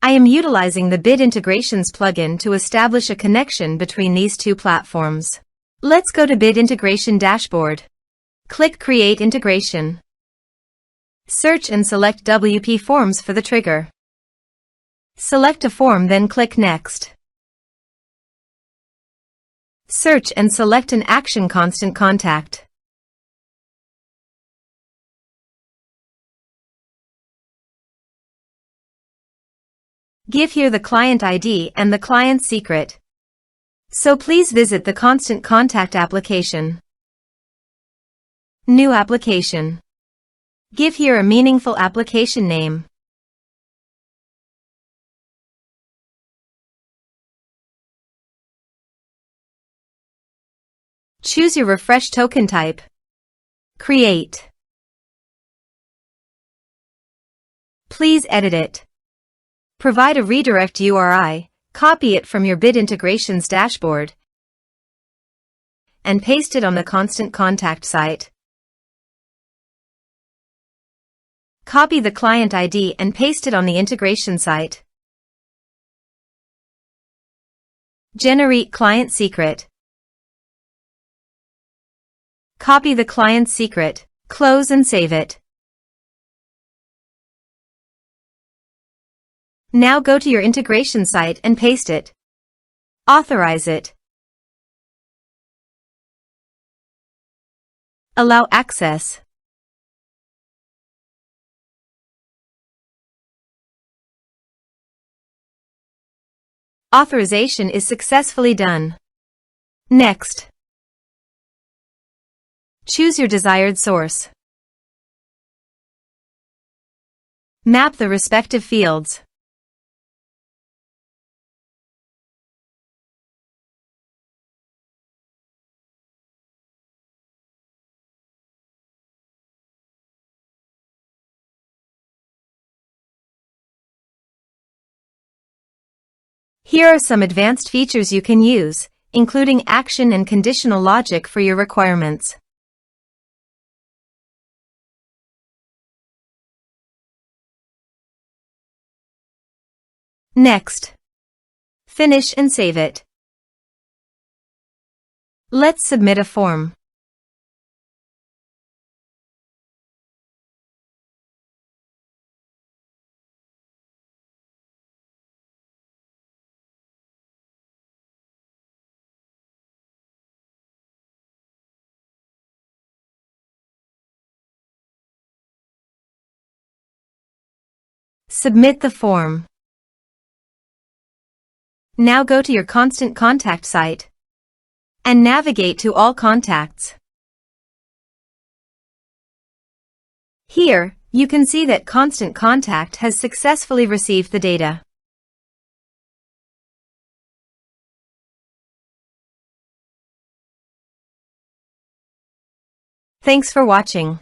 I am utilizing the Bid Integrations plugin to establish a connection between these two platforms. Let's go to Bid Integration Dashboard. Click Create Integration. Search and select WPForms for the trigger. Select a form, then click Next. Search and select an action constant contact. Give here the client ID and the client secret. So please visit the constant contact application. New application. Give here a meaningful application name. Choose your refresh token type. Create. Please edit it. Provide a redirect URI, copy it from your Bid Integrations dashboard, and paste it on the constant contact site. Copy the client ID and paste it on the integration site. Generate client secret. Copy the client secret, close and save it. Now go to your integration site and paste it. Authorize it. Allow access. Authorization is successfully done. Next. Choose your desired source. Map the respective fields. Here are some advanced features you can use, including action and conditional logic for your requirements. Next. Finish and save it. Let's submit a form. Submit the form. Now go to your constant contact site and navigate to all contacts. Here, you can see that Constant Contact has successfully received the data. Thanks for watching.